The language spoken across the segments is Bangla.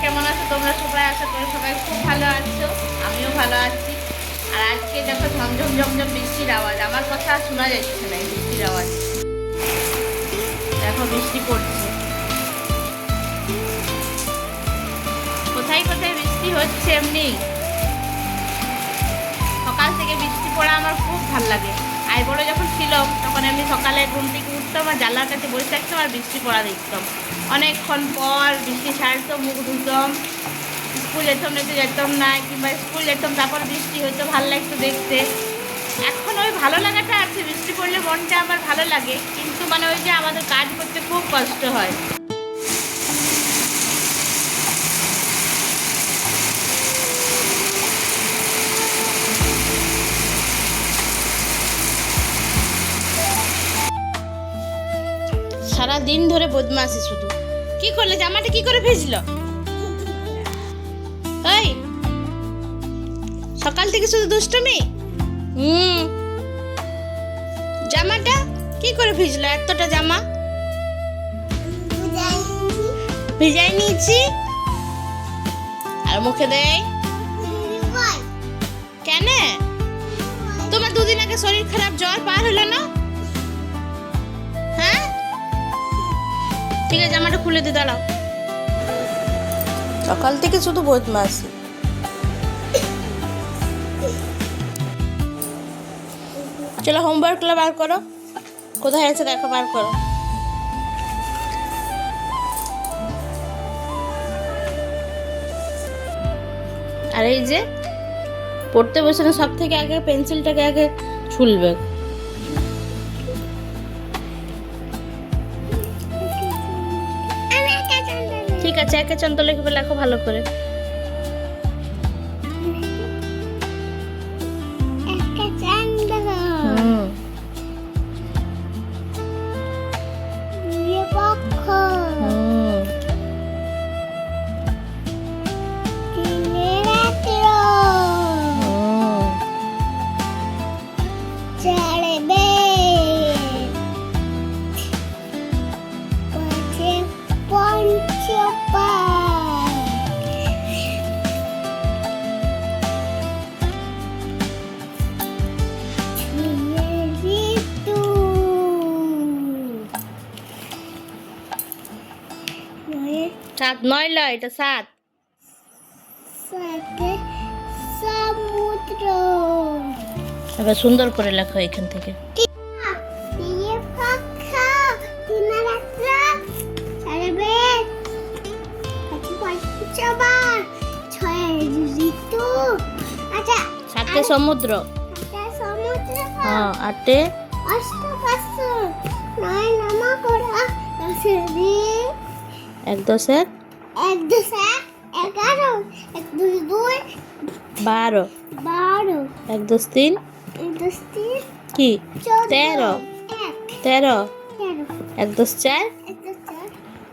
কেমন আছো তোমরা সবাই? আশা করি সবাই খুব ভালো আছো, আমিও ভালো আছি। আর আজকে দেখো ঝমঝম ঝমঝম বৃষ্টির আওয়াজ, আমার কথা আর শোনা যাচ্ছে না। এই বৃষ্টির আওয়াজ দেখো, বৃষ্টি পড়ছে। কোথায় কোথায় বৃষ্টি হচ্ছে এমনি। সকাল থেকে বৃষ্টি পড়া আমার খুব ভালো লাগে। আই বড় যখন ছিলাম তখন আমি সকালে ঘুম থেকে উঠতাম আর জানলার কাছে বসে থাকতাম আর বৃষ্টি পড়া দেখতাম। অনেকক্ষণ পর বৃষ্টি ছাড়তো, মুখ ধুতাম, স্কুল যেতাম না, যেতাম না, কিংবা স্কুল যেতাম তারপর বৃষ্টি হয়তো ভালো লাগতো দেখতে। এখন ওই ভালো লাগাটা আছে, বৃষ্টি পড়লে মনটা আমার ভালো লাগে, কিন্তু মানে ওই যে আমাদের কাজ করতে খুব কষ্ট হয়। সারা দিন ধরে বদমাশি শুধু। কি করলে? জামাটা কি করে ভিজলো? এই সকাল থেকে শুধু দুষ্টুমি। জামাটা কি করে ভিজলো? এতটা জামা ভিজাই নিয়েছি। আর মুখে দেয় কেন? তোমার দুদিন আগে শরীর খারাপ, জ্বর পার হলো না? হ্যাঁ ঠিক আছে, জামাটা খুলে দিয়ে দাঁড়াও। সকাল থেকে শুধু বদমাশি। চলো হোমওয়ার্কগুলো বার করো, কোথায় আছে দেখো, বার করো। আর এই যে পড়তে বসে না, সব থেকে আগে পেন্সিলটাকে আগে ছুলবে। ঠিক আছে, একে চন্দ্র লিখবে, লেখো ভালো করে। সাত নয় লয়, এটা সাত। সমুদ্র। এবার সুন্দর করে লেখো এখান থেকে। সাতটে সমুদ্র। হ্যাঁ, আটে এক দশে 11, 1 2 2 12, 12, এক দশ তিন 1 2 3 কি 13, 13, এক দশ চার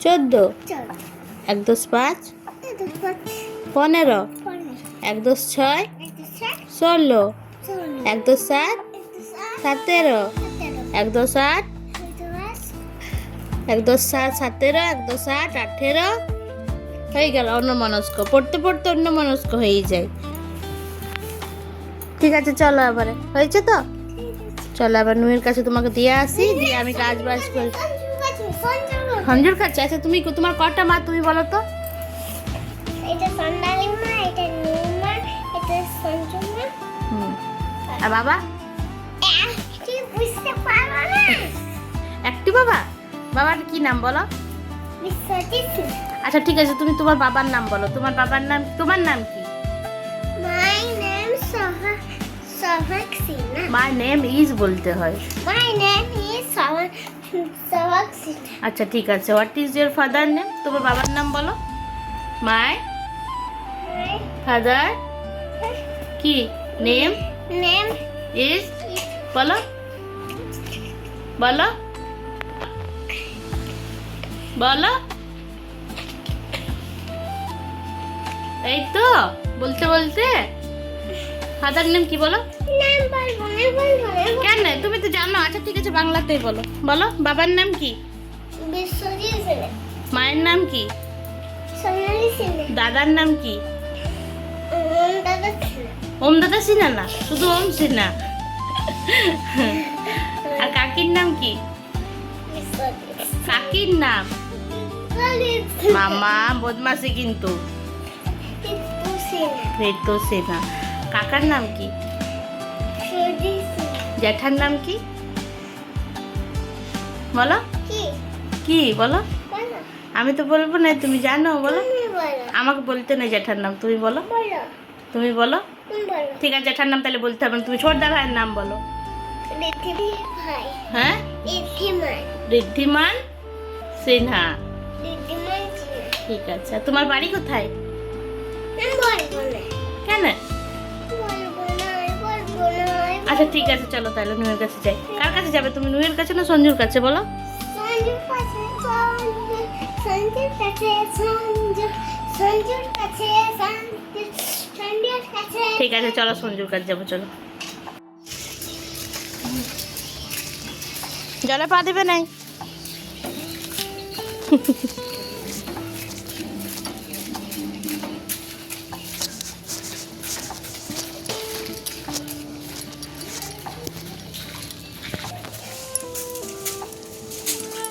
14, এক দশ পাঁচ 15, এক দশ ছয় 16, এক দশ সাত 17, এক দশ আট 17, এক দশ আট 18 হয়ে গেল। অন্যমনস্ক পড়তে পড়তে অন্যমনস্ক হয়ে যায়। ঠিক আছে, চলো এবারে হয়েছে তো। চলো এবার নুয়ের কাছে তোমাকে দিয়ে আসি, দিয়ে আমি কাজ বাজ করি। খঞ্জুর খাচ্ছে? আচ্ছা তুমি, তোমার কটা মা তুমি বলো তো? এটা সন্ডালি মা, এটা নুমা, এটা সঞ্জু মা। আর বাবা? কি বুঝতে পারো না? একটি বাবা। বাবার কি নাম বলো? বিশ্বজিৎ। আচ্ছা ঠিক আছে, তুমি তোমার বাবার নাম বলো। তোমার বাবার নাম, তোমার নাম কি? My name Savaksina. My name is বলতে হয়। My name is Savaksina. আচ্ছা ঠিক আছে, what is your father name? তোমার বাবার নাম বলো। মাই ফাদার কি নেম Name ইজ বলো, বলো, বলো। এই তো বলতে বলতে ফাদার নেম কি বলো? নাম বলবো। কেন? তুমি তো জানো। আচ্ছা ঠিক আছে, বাংলাতেই বলো। বলো বাবার নাম কি? বিশ্বজিৎ। মায়ের নাম কি? সোনালি সিনহা। দাদার নাম কি? দাদা সিনহা। ওম দাদা সিনহা না, শুধু ওম সিনহা। আর কাকির নাম কি? কাকির নাম মামা বদমাসি কিন্তু। ঋতু সিনহা। কাকার নাম কি? জ্যাঠার নাম কি বলো? কি বলো? আমি তো বলবো না, তুমি জানো বলো। আমাকে বলতে নেই জ্যাঠার নাম, তুমি বলো। তুমি বলো। ঠিক আছে, জ্যাঠার নাম তাহলে বলতে হবে না। তুমি ছোটদা ভাইয়ের নাম বলো। হ্যাঁ, ঋদ্ধিমান সিনহা। ঠিক আছে। আর তোমার বাড়ি কোথায়? কেন? আচ্ছা ঠিক আছে, চলো তাহলে নুয়ের কাছে যাই। কার কাছে যাবে তুমি, নুয়ের কাছে না সঞ্জুর কাছে বলো? ঠিক আছে, চলো সঞ্জুর কাছে যাবো, চলো। জলে পা দেবে নাই?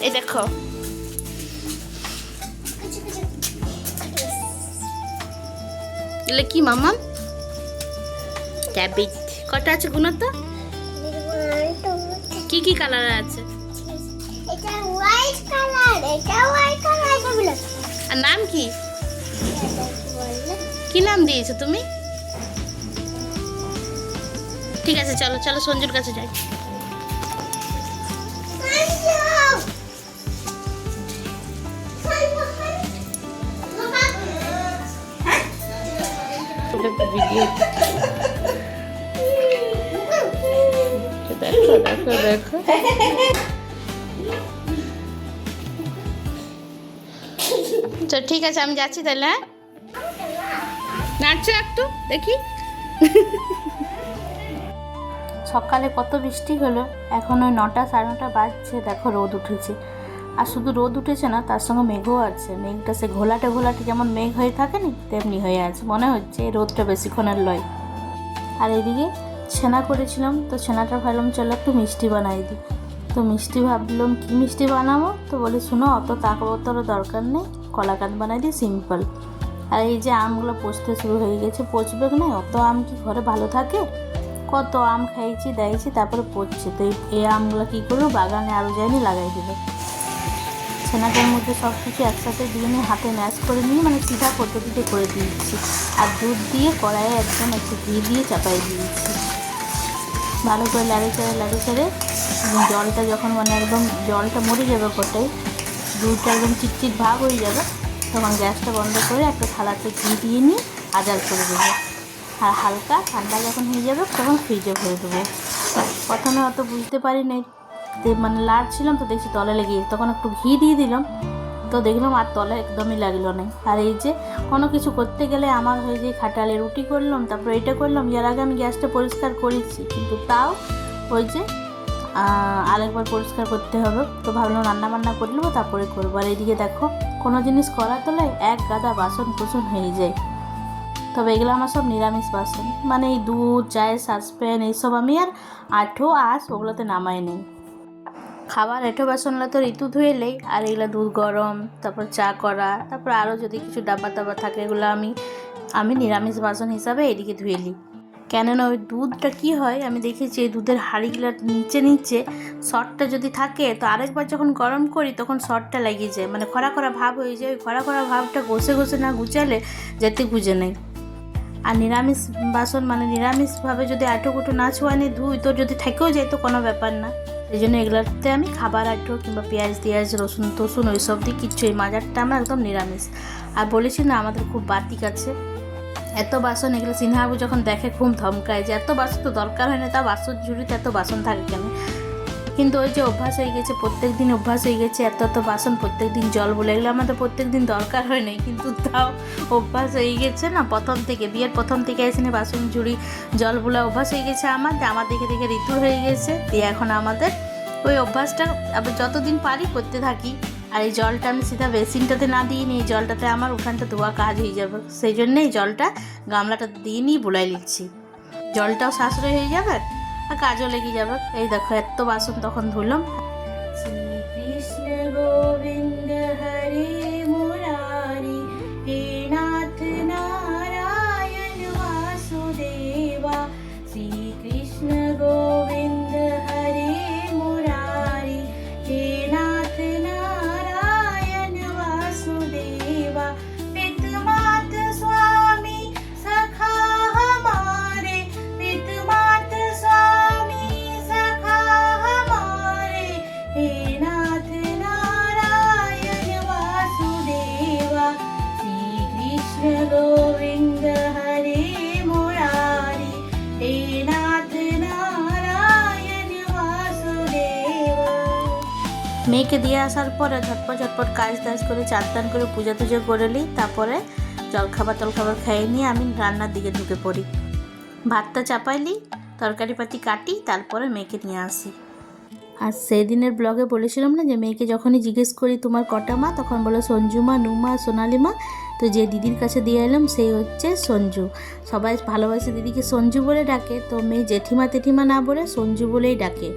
এই দেখো, এগুলো কি মামা? ক্যাবেজ। কটা আছে গুনো তো? কি কি কালার আছে? এটা হোয়াইট কালার, এটা হোয়াইট কালার, এটা ব্ল্যাক। আর নাম কি? কি নাম দিয়েছো তুমি? ঠিক আছে, চলো চলো সঞ্জুর কাছে যাই। ভিডিও দেখো দেখো দেখো। তো ঠিক আছে, আমি যাচ্ছি তাহলে। হ্যাঁ, নাচছো একটু দেখি। সকালে কত বৃষ্টি হলো, এখন ওই 9টা 9:30 বাজছে, দেখো রোদ উঠেছে। আর শুধু রোদ উঠেছে না, তার সঙ্গে মেঘও আছে। মেঘটা সে ঘোলাটে ঘোলাটে যেমন মেঘ হয়ে থাকে নি, তেমনি হয়ে আছে। মনে হচ্ছে এই রোদটা বেশিক্ষণের লয়। আর এদিকে ছানা করেছিলাম, তো ছানাটা ভাবলাম চলো একটু মিষ্টি বানাই দিই। তো মিষ্টি ভাবলাম কি মিষ্টি বানাবো, তো বলি শুনো অত তাকবতর দরকার নেই, কলাকাঁদ বানাই দিই সিম্পল। আর এই যে আমগুলো পচতে শুরু হয়ে গেছে, পচবে না? অত আম কি ঘরে ভালো থাকে? কত আম খাইছি দিয়েছি, তারপরে পচছে। তো এই আমগুলো কী করবো, বাগানে আরও যায়নি, লাগাই দেবো। ছানাটার মধ্যে সব কিছু একসাথে দিয়ে নিয়ে হাতে ম্যাশ করে নিয়ে, মানে সিধা পদ্ধতিতে করে দিয়েছি। আর দুধ দিয়ে কড়াইয়ে একদম একটু ঘি দিয়ে চাপাই দিয়েছি। ভালো করে লাড়ে চাড়ে জলটা যখন মানে একদম জলটা মরে যাবে কোটায়, দুধটা একদম চিটচিট ভাব হয়ে যাবে, তখন গ্যাসটা বন্ধ করে একটা থালাতে ঘি দিয়ে নিয়ে আজার করে দেবো। আর হালকা ঠান্ডা যখন হয়ে যাবে তখন ফ্রিজে ভরে দেবো। প্রথমে অত বুঝতে পারিনি, মানে লাড়ছিলাম তো দেখছি তলে লেগে গেছে, তখন একটু ঘি দিয়ে দিলাম, তো দেখলাম আর তলে একদমই লাগলো না। আর এই যে কোনো কিছু করতে গেলে আমার হয়ে যায় খাটালে, রুটি করলাম তারপর এটা করলাম, এর আগে আমি গ্যাসটা পরিষ্কার করেছি, কিন্তু তাও ওই যে আরেকবার পরিষ্কার করতে হবে। তো ভাবলাম রান্না বান্না করে নেবো তারপরে করবো। আর এইদিকে দেখো, কোনো জিনিস করার তলায় এক গাদা বাসন কুসন হয়ে যায়। তবে এগুলো আমার সব নিরামিষ বাসন, মানে এই দুধ চায়ের সসপ্যান এইসব আমি আর আঠো আঁশ ওগুলোতে নামাই নেই। খাবার এঁটো বাসনগুলো তো ঋতু ধুয়েলেই, আর এগুলো দুধ গরম, তারপর চা করা, তারপর আরও যদি কিছু ডাব্বা টাব্বা থাকে এগুলো আমি নিরামিষ বাসন হিসাবে এদিকে ধুয়ে নিই। কেননা ওই দুধটা কি হয়, আমি দেখেছি এই দুধের হাঁড়িগুলোর নিচে শর্টটা যদি থাকে, তো আরেকবার যখন গরম করি তখন শর্টটা লাগিয়ে যায়, মানে খরা খরা ভাব হয়ে যায়। ওই খরা খরা ভাবটা ঘষে না গুছালে যেতে গুজে নেই। আর নিরামিষ বাসন মানে নিরামিষভাবে যদি আঁটো কুটো না ছোঁয়ানি ধুই, তো যদি থেকেও যায় তো কোনো ব্যাপার না। এই জন্য এগুলোতে আমি খাবার আঁটো কিংবা পেঁয়াজ রসুন টসুন ওইসব দিয়ে কিচ্ছু, এই মাজারটা আমরা একদম নিরামিষ। আর বলেছি না আমাদের খুব বাতিক আছে, এত বাসন। এগুলো সিনহাবু যখন দেখে খুব ধমকায় যে এত বাসন তো দরকার হয় না, তা বাসন ঝুড়িতে এত বাসন থাকে কেন? কিন্তু ওই যে অভ্যাস হয়ে গেছে, প্রত্যেক দিন অভ্যাস হয়ে গেছে, এত বাসন প্রত্যেক দিন জল বলে, এগুলো আমাদের প্রত্যেক দিন দরকার হয় নাই, কিন্তু তাও অভ্যাস হয়ে গেছে না। প্রথম থেকে বিয়ের প্রথম থেকে এসে বাসন ঝুড়ি জল বলে অভ্যাস হয়ে গেছে আমার দেখে দেখে ঋতু হয়ে গেছে। দিয়ে এখন আমাদের ওই অভ্যাসটা আবার যতদিন পারি করতে থাকি। আর এই জলটা আমি সিধা বেসিনটাতে না দিয়ে নিই, এই জলটাতে আমার উঠানটা ধোয়া কাজ হয়ে যাবে, সেই জন্য এই জলটা গামলাটা দিয়ে নিয়ে বুলাই নিচ্ছি। জলটাও সাশ্রয় হয়ে যাবে আর কাজও লেগে যাবে। এই দেখো এত বাসন তখন ধুলাম। শ্রীকৃষ্ণ গোবিন্দ হরে মুরারি হে নাথ নারায়ণ বাসুদেবা। শ্রীকৃষ্ণ গোবিন্দ হরে মুরারি হে নাথ নারায়ণ বাসুদেবা। পিত মাত স্বামী সখা हमारे, पित मात स्वामी सखा हमारे, हे नाथ नारायण वासुदेवा। श्री कृष्ण गोविंद हरे मुरारी हे नाथ नारायण वासुदेवा। মেয়েকে দিয়ে আসার পরে ঝটপট ঝটপট কাজ টাজ করে চান টান করে পূজা টুজো করে নিই, তারপরে জলখাবার টলখাবার খেয়ে নিয়ে আমি রান্নার দিকে ঢুকে পড়ি। ভাতটা চাপাইলি, তরকারি পাতি কাটি, তারপরে মেয়েকে নিয়ে আসি। আর সেই দিনের ব্লগে বলেছিলাম না যে মেয়েকে যখনই জিজ্ঞেস করি তোমার কটা মা, তখন বলো সঞ্জুমা, নুমা, সোনালিমা। তো যে দিদির কাছে দিয়ে এলাম সেই হচ্ছে সঞ্জু। সবাই ভালোবাসে দিদিকে সঞ্জু বলে ডাকে, তো মেয়ে জেঠিমা তেঠিমা না বলে সঞ্জু বলেই ডাকে।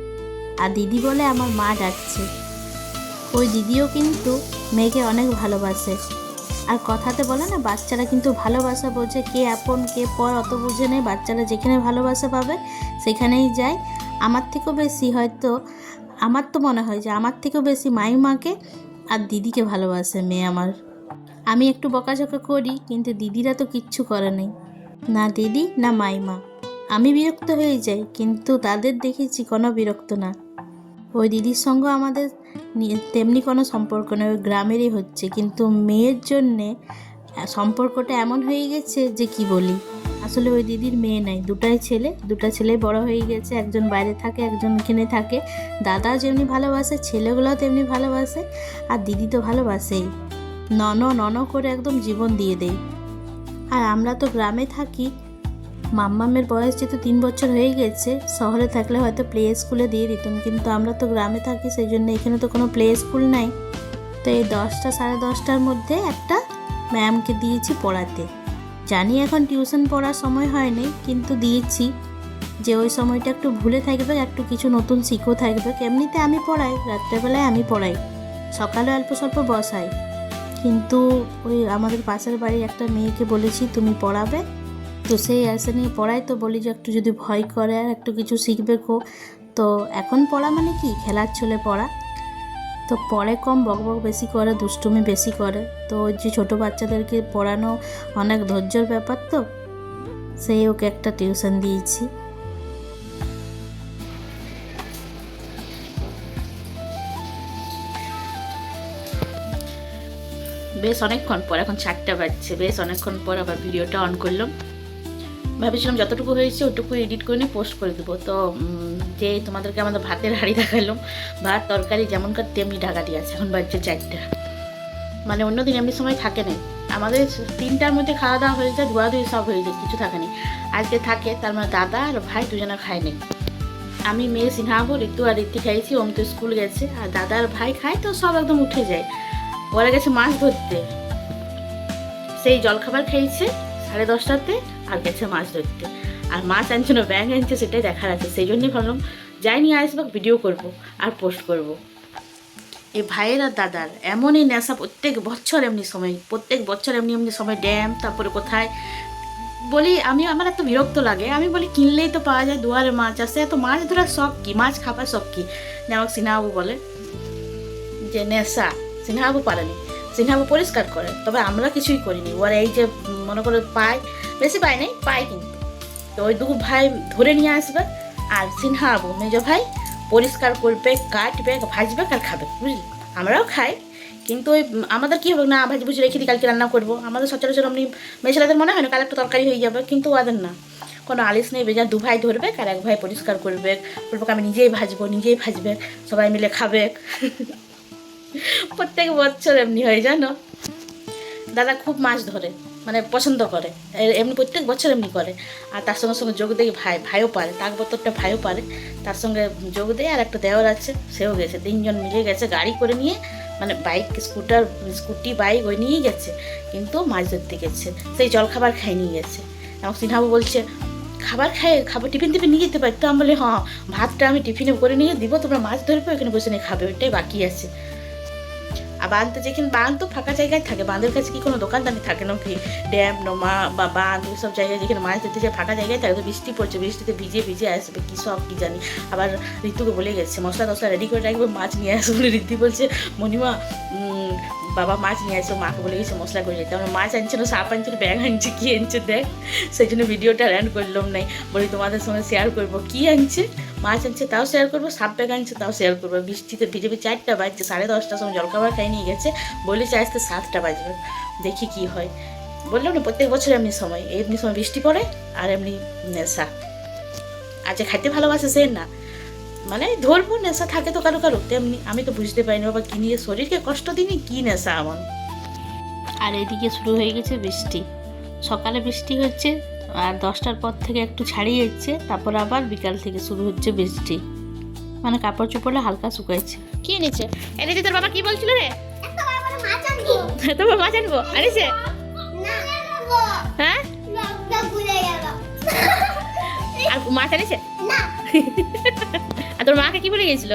আর দিদি বলে আমার মা ডাকছে। ওই দিদিও কিন্তু মেয়েকে অনেক ভালোবাসে। আর কথাতে বলে না, বাচ্চারা কিন্তু ভালোবাসা বোঝে, কে আপন কে পর অত বুঝে নেই। বাচ্চারা যেখানে ভালোবাসা পাবে সেখানেই যায়। আমার থেকেও বেশি হয়তো, আমার তো মনে হয় যে আমার থেকেও বেশি মাইমাকে আর দিদিকে ভালোবাসে মেয়ে আমার। আমি একটু বকাঝকা করি, কিন্তু দিদিরা তো কিচ্ছু করে নেই, না দিদি না মাইমা। আমি বিরক্ত হয়ে যাই, কিন্তু তাদের দেখেছি কোনো বিরক্ত না। ওই দিদির সঙ্গে আমাদের তেমনি কোনো সম্পর্ক নেই, ওই গ্রামেরই হচ্ছে, কিন্তু মেয়ের জন্যে সম্পর্কটা এমন হয়ে গেছে যে কি বলি। আসলে ওই দিদির মেয়ে নাই, দুটা ছেলে বড় হয়ে গেছে, একজন বাইরে থাকে একজন এখানে থাকে। দাদা যেমনি ভালোবাসে, ছেলেগুলোও তেমনি ভালোবাসে, আর দিদি তো ভালোবাসেই, নন করে একদম জীবন দিয়ে দেয়। আর আমরা তো গ্রামে থাকি, মাম্মামের বয়স যেহেতু 3 বছর হয়ে গেছে, শহরে থাকলে হয়তো প্লে স্কুলে দিয়ে দিতাম, কিন্তু আমরা তো গ্রামে থাকি, সেই জন্য এখানে তো কোনো প্লে স্কুল নাই। তো এই 10টা সাড়ে 10টার মধ্যে একটা ম্যামকে দিয়েছি পড়াতে। জানি এখন টিউশন পড়ার সময় হয়নি, কিন্তু দিয়েছি যে ওই সময়টা একটু ভুলে থাকবে, একটু কিছু নতুন শিখেও থাকবে। এমনিতে আমি পড়াই, রাত্রেবেলায় আমি পড়াই, সকালে অল্প স্বল্প বসাই, কিন্তু ওই আমাদের পাশের বাড়ির একটা মেয়েকে বলেছি তুমি পড়াবে, তো সেই আসেনি পড়াই। তো বলি যে একটু যদি ভয় করে আর একটু কিছু শিখবে গো। তো এখন পড়া মানে কি, খেলার ছলে পড়া, তো পড়ে কম, বকবক বেশি করে, দুষ্টুমি বেশি করে। তো ওই যে ছোটো বাচ্চাদেরকে পড়ানো অনেক ধৈর্যের ব্যাপার, তো সেই ওকে একটা টিউশন দিয়েছি। বেশ অনেকক্ষণ পর, এখন 4টা বাজছে, বেশ অনেকক্ষণ পর আবার ভিডিওটা অন করলাম। ভেবেছিলাম যতটুকু হয়েছে ওটুকু এডিট করে নিয়ে পোস্ট করে দেবো। তো যে তোমাদেরকে আমাদের ভাতের হাঁড়ি দেখালাম, ভাত তরকারি যেমনকার তেমনি ঢাকাটি আছে। এখন বাজছে 4টা, মানে অন্যদিন এমনি সময় থাকে না, আমাদের 3টার মধ্যে খাওয়া দাওয়া হয়ে যায়, ধোয়াধুয়ি সব হয়ে যায়, কিছু থাকে না। আজকে থাকে, তার মানে দাদা আর ভাই দুজনে খায়নি। আমি মেয়ে সিনহাবো, ঋতু আর ঋতি খাইছি, ওম তো স্কুল গেছে, আর দাদা আর ভাই খায়, তো সব একদম উঠে যায়। ওরা গেছে মাছ ধরতে, সেই জলখাবার খেয়েছে 10:30টাতে, আর গেছে মাছ ধরতে। আর মাছ আনছে না, ব্যাঙ আনছে, সেটাই দেখার আছে। সেই জন্যই ভাবলাম যাই নিয়ে আসবো, ভিডিও করব আর পোস্ট করব। এই ভাইয়ের আর দাদার এমনই নেশা, প্রত্যেক বছর এমনি সময় ড্যাম, তারপরে কোথায় বলি আমি, আমার এত বিরক্ত লাগে। আমি বলি কিনলেই তো পাওয়া যায়, দুয়ারে মাছ আসে, এত মাছ ধরার শখ কি, মাছ খাবার শখ কি? যেমন সিনহাবু বলে যে নেশা, সিনহাবু পারেনি, সিনহাবু পরিষ্কার করে, তবে আমরা কিছুই করিনি। ওরা এই যে মনে করে পায়, বেশি পায় নাই, পায় কিন্তু। তো ওই দুটো ভাই ধরে নিয়ে আসবে, আর সিনহাবু মেজ ভাই পরিষ্কার করবে, কাটবে, ভাজবে আর খাবে, বুঝলি? আমরাও খাই, কিন্তু ওই আমাদের কী হবে না, ভাজি ভুজি রেখে দিই, কালকে রান্না করবো। আমাদের সচরাচর এমনি মেয়েছেলেদের মনে হয় না কাল একটা তরকারি হয়ে যাবে, কিন্তু ওদের না, কোনো আলিস নেই। বেজার 2 ভাই ধরবে, আর 1 ভাই পরিষ্কার করবে, বলবে আমি নিজেই ভাজবে, সবাই মিলে খাবে। প্রত্যেক বছর এমনি হয় জানো। দাদা খুব মাছ ধরে, মানে পছন্দ করে, এমনি প্রত্যেক বছর এমনি করে। আর তার সঙ্গে সঙ্গে যোগ দেয় ভাইও পারে, তার বছরটা ভাইও পারে, তার সঙ্গে যোগ দেয়। আর একটা দেওয়ার আছে, সেও গেছে, 3 জন মিলে গেছে গাড়ি করে নিয়ে, মানে বাইক স্কুটি বাইক ওই নিয়েই গেছে, কিন্তু মাছ ধরতে গেছে, সেই জলখাবার খাই নিয়ে গেছে। এবং সিনহাবু বলছে খাবার টিফিন নিয়ে যেতে পারি। তো আমি বলি হ্যাঁ, ভাতটা আমি টিফিনে করে নিয়ে দিব, তোমরা মাছ ধরবে এখানে বসে নিয়ে খাবে, ওইটাই বাকি আছে। আর বাঁধ তো যেখানে বাঁধ তো ফাঁকা জায়গায় থাকে, বাঁধের কাছে কি কোনো দোকানদানি থাকে না কি? ড্যাম নোমা বা বাঁধ ওইসব জায়গায় যেখানে মাছ ধরতে যায় ফাঁকা জায়গায় থাকে, তো বৃষ্টি পড়ছে, বৃষ্টিতে ভিজে আসবে কী সব কী জানি। আবার ঋতুকে বলে গেছে মশলা টশলা রেডি করে রাখবে, মাছ নিয়ে আসবে বলে। ঋতু বলছে মণিমা বাবা মাছ নিয়ে আসো, মাকে বলে গেছে মশলা করে যেতে। আমরা মাছ আনছে না, সাপ আনছে না, ব্যাগ আনছে, কী আনছে দেখ। সেই জন্য ভিডিওটা রান করলাম নাই, বলি তোমাদের সঙ্গে শেয়ার করবো কী আনছে। মাছ আনছে তাও শেয়ার করবো, সাপ ব্যাগ আনছে তাও শেয়ার করবো। বৃষ্টিতে ভিজে 4টা বাজছে, 10:30টার সময় জলখাবার খাই নিয়ে গেছে, বলেছে আসতে 7টা বাজবে, দেখি কি হয়। বললাম না প্রত্যেক বছর এমনি সময় বৃষ্টি পড়ে আর এমনি নেশা। আজ খাইতে ভালোবাসে সে না, মানে ধরবো নেশা থাকে তো কারো কারো, তেমনি আমি তো বুঝতে পারিনি বাবা কি নিয়ে শরীরকে কষ্ট দিনি, কি নেশা আমার। আর এদিকে শুরু হয়ে গেছে বৃষ্টি, সকালে বৃষ্টি হচ্ছে আর 10টার পর থেকে একটু ছাড়িয়ে যাচ্ছে, তারপর আবার বিকাল থেকে শুরু হচ্ছে বৃষ্টি। মানে কাপড় চোপড়ে হালকা শুকাইছে। কি এনেছে? এনেছে তোর বাবা কি বলছিল রে? তোমার মাছ আনবো আনিছে? হ্যাঁ আর মাছ আনিছে? আর তোর মাকে কি বলে গেছিল?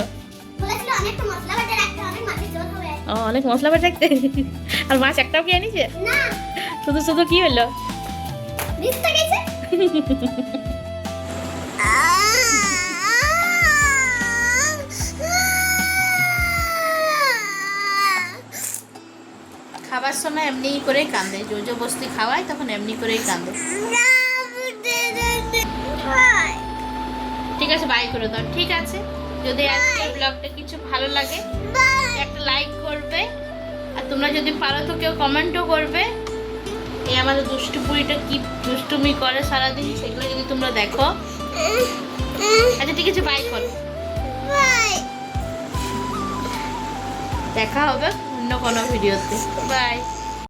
ও অনেক মশলা বাটা রাখতে। আর মাছ একটাও কি আনিছে? শুধু কি হলো? খাবার সময় এমনি করেই কান্দে, জোজো বস্তি খাওয়ায় তখন এমনি করেই কান্দে। ঠিক আছে বাই করে দাও। ঠিক আছে, যদি আজকের ব্লগটা কিছু ভালো লাগে একটা লাইক করবে, আর তোমরা যদি পারো তো কেউ কমেন্টও করবে। এই আমাদের দুষ্টু বুড়িটা কি দুষ্টুমি করে সারাদিন, সেগুলো যদি তোমরা দেখো। আচ্ছা ঠিক আছে বাই করো, দেখা হবে অন্য কোনো ভিডিওতে। বাই।